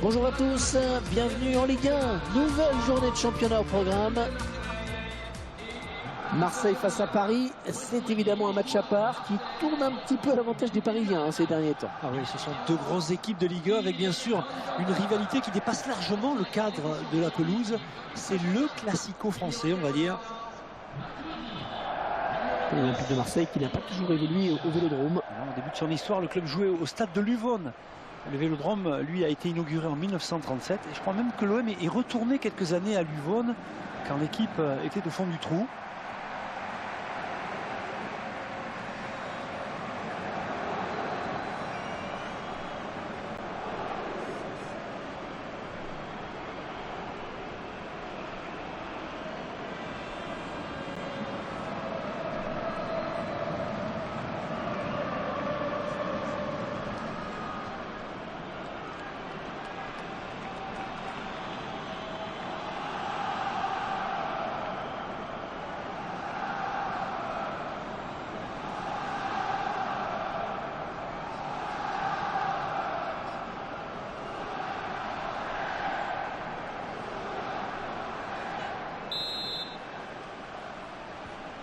Bonjour à tous, bienvenue en Ligue 1, nouvelle journée de championnat au programme. Marseille face à Paris, c'est évidemment un match à part qui tourne un petit peu à l'avantage des Parisiens ces derniers temps. Ah oui, ce sont deux grosses équipes de Ligue 1 avec bien sûr une rivalité qui dépasse largement le cadre de la pelouse. C'est le classico français, on va dire. L'Olympique de Marseille qui n'a pas toujours évolué au Vélodrome. Alors, au début de son histoire, le club jouait au stade de Luvonne. Le Vélodrome, lui, a été inauguré en 1937. Et je crois même que l'OM est retourné quelques années à Luvonne quand l'équipe était au fond du trou.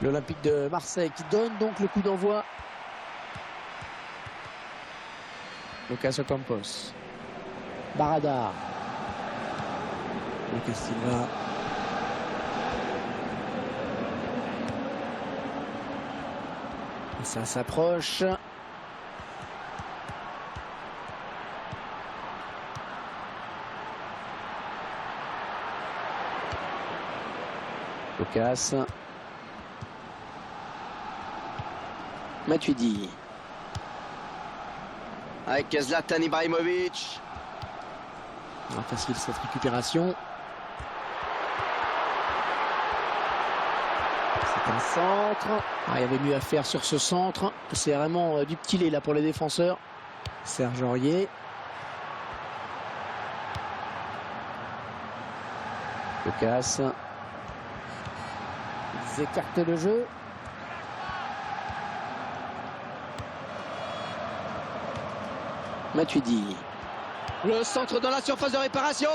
L'Olympique de Marseille qui donne donc le coup d'envoi. Lucas Ocampos. Barada. Lucas Silva. Et ça s'approche. Lucas. Matuidi. Avec Zlatan Ibrahimovic. Facile cette récupération. C'est un centre. Il y avait mieux à faire sur ce centre. C'est vraiment du petit lait là pour les défenseurs. Serge Aurier. Lucas. Ils écartent le jeu. Matuidi. Le centre dans la surface de réparation.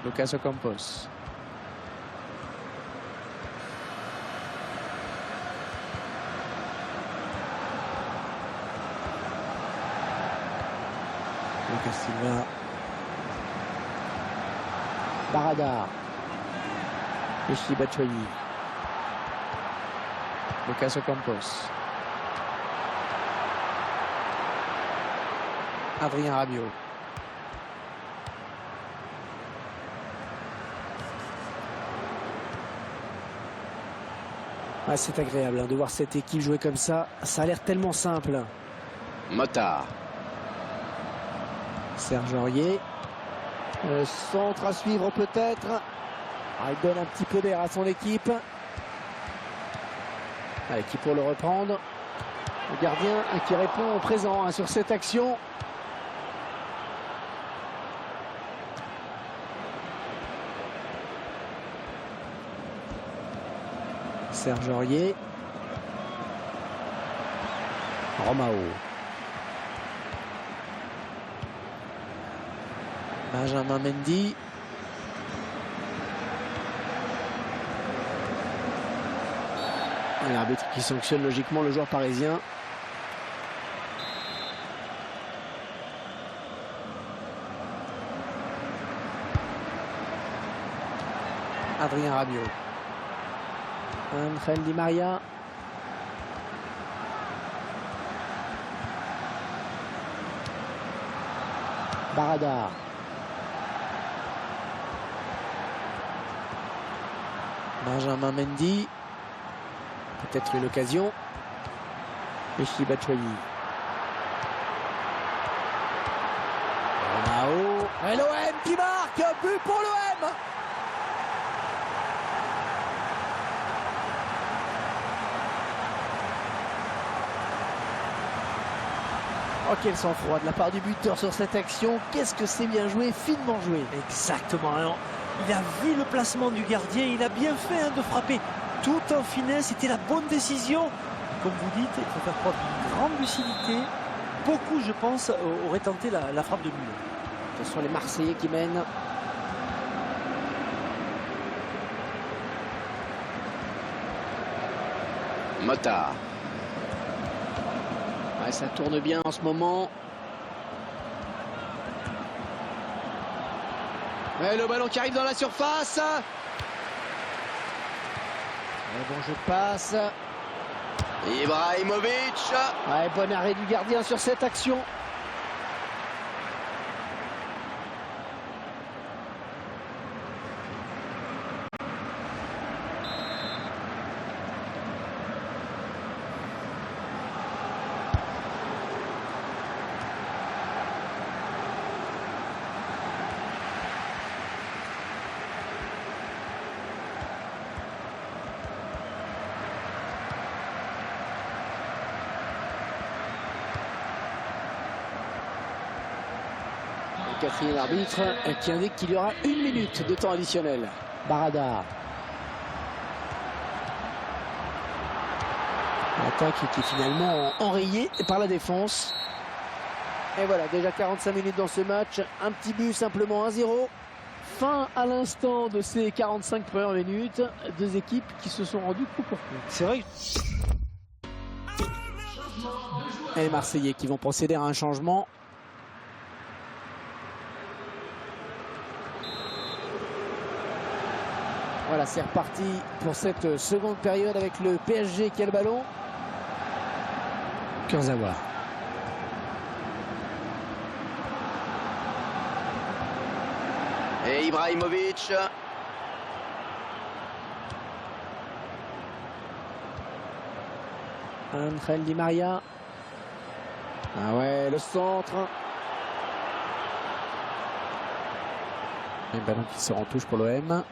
Lucas Ocampos. Lucas Silva. Barada. Michy Batshuayi. Lucas Ocampos. Adrien Rabiot. C'est agréable de voir cette équipe jouer comme ça. Ça a l'air tellement simple. Mota. Serge Aurier. Le centre à suivre peut-être. Il donne un petit peu d'air à son équipe. Qui pour le reprendre. Le gardien qui répond au présent sur cette action. Serge Aurier. Romao. Benjamin Mendy. L'arbitre qui sanctionne logiquement le joueur parisien. Adrien Rabiot. Angel Di Maria. Barada. Benjamin Mendy. Peut-être une occasion. Michy Batshuayi. Romao. Et l'OM qui marque. But pour l'OM. Oh, quel sang-froid de la part du buteur sur cette action. Qu'est-ce que c'est bien joué, finement joué. Exactement. Alors, Il a vu le placement du gardien, il a bien fait de frapper tout en finesse, c'était la bonne décision. Comme vous dites, il faut faire preuve d'une grande lucidité. Beaucoup, je pense, auraient tenté la frappe de Müller. Ce sont les Marseillais qui mènent. Motard. Ouais, ça tourne bien en ce moment. Et le ballon qui arrive dans la surface. Et bon, je passe. Ibrahimovic. Ouais, bon arrêt du gardien sur cette action. Quatrième arbitre qui indique qu'il y aura 1 minute de temps additionnel. Barada. L'attaque qui est finalement enrayée par la défense. Et voilà, déjà 45 minutes dans ce match. Un petit but, simplement 1-0. Fin à l'instant de ces 45 premières minutes. Deux équipes qui se sont rendues coup pour coup. C'est vrai. Et les Marseillais qui vont procéder à un changement. Voilà, c'est reparti pour cette seconde période avec le PSG qui a le ballon. Kurzawa. Et Ibrahimovic. Angel Di Maria. Ah ouais, le centre. Un ballon qui sort en touche pour l'OM.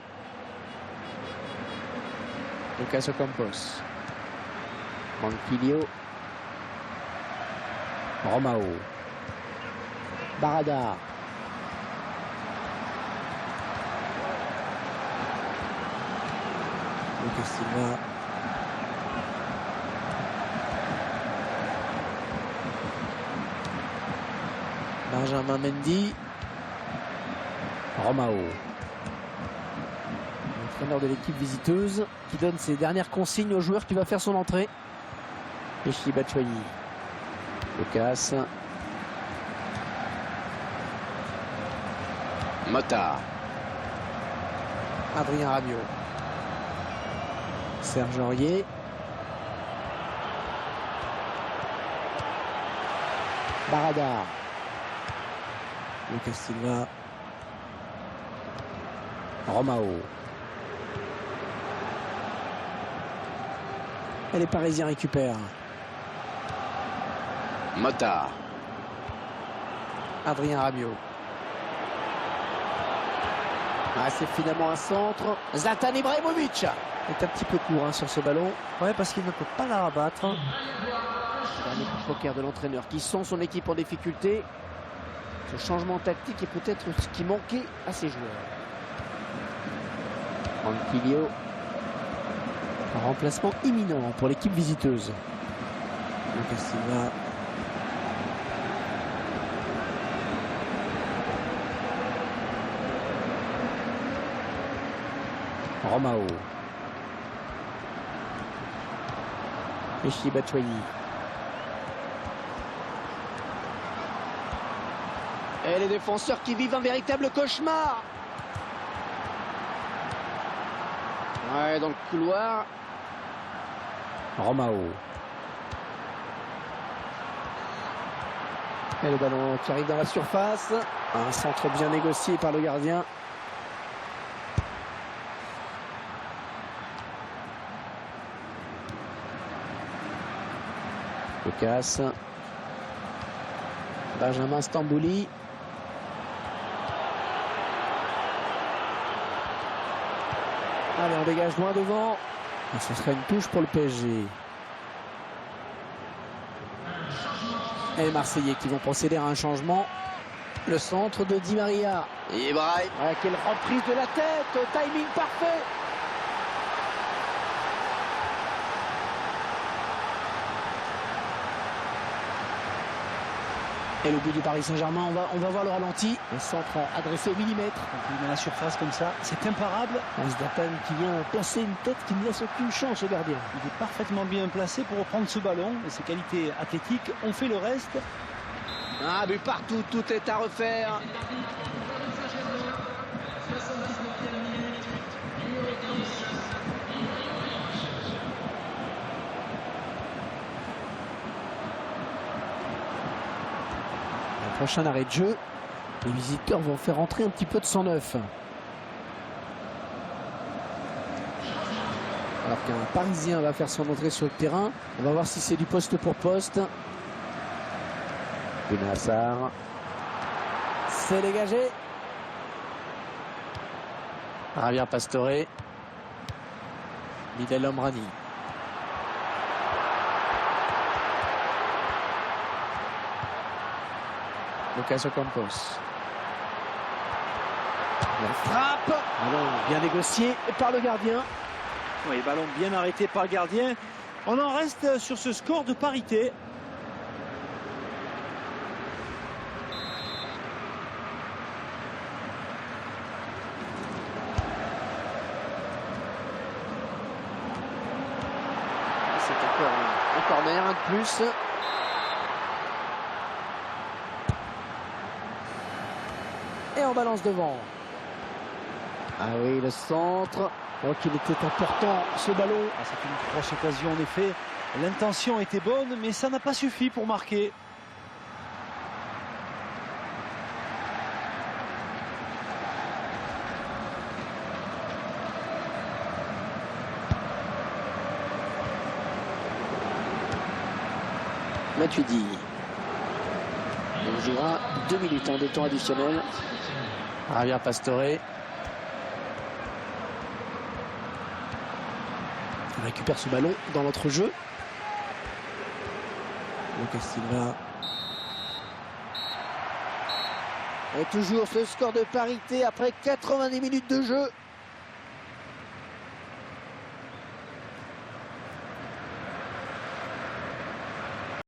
Lucas Ocampos. Manquillo. Romao. Barada. Lucas Silva. Benjamin Mendy. Romao. L'entraîneur de l'équipe visiteuse qui donne ses dernières consignes au joueur qui va faire son entrée. Michy Batshuayi. Lucas. Motard. Adrien Rabiot. Serge Aurier. Barada. Lucas Silva. Romao. Et les Parisiens récupèrent. Motard. Adrien Rabiot. Ah, c'est finalement un centre. Zlatan Ibrahimovic est un petit peu court sur ce ballon. Ouais, parce qu'il ne peut pas la rabattre. Le coup de poker de l'entraîneur qui sent son équipe en difficulté. Ce changement tactique est peut-être ce qui manquait à ses joueurs. Manquillo. Un remplacement imminent pour l'équipe visiteuse. Lucas Silva. Romao. Michy Batshuayi. Et les défenseurs qui vivent un véritable cauchemar. Ouais, dans le couloir. Romao. Et le ballon qui arrive dans la surface. Un centre bien négocié par le gardien. Lucas. Benjamin Stambouli. Allez, on dégage loin devant. Et ce sera une touche pour le PSG. Et les Marseillais qui vont procéder à un changement. Le centre de Di Maria. Et Brahim. Ah, quelle reprise de la tête, timing parfait. Et le but du Paris Saint-Germain, on va voir le ralenti. Un centre adressé au millimètre. Quand il est dans la surface comme ça, c'est imparable. Zlatan qui vient placer une tête qui ne laisse aucune chance au gardien. Il est parfaitement bien placé pour reprendre ce ballon. Et ses qualités athlétiques ont fait le reste. Un but partout, tout est à refaire. Prochain arrêt de jeu, les visiteurs vont faire entrer un petit peu de sang neuf. Alors qu'un Parisien va faire son entrée sur le terrain, on va voir si c'est du poste pour poste. Benassar, c'est dégagé. Javier Pastore, Bilal Omrani. Lucas Ocampos. La frappe. Ballon bien négocié par le gardien. Oui, ballon bien arrêté par le gardien. On en reste sur ce score de parité. C'est encore un corner, un de plus. Et on balance devant. Ah oui, le centre. Oh, qu'il était important ce ballon. Ah, c'est une grosse occasion en effet. L'intention était bonne, mais ça n'a pas suffi pour marquer. Matuidi. On jouera 2 minutes de temps additionnel. Javier Pastore. On récupère ce ballon dans notre jeu. Lucas Silva. Et toujours ce score de parité après 90 minutes de jeu.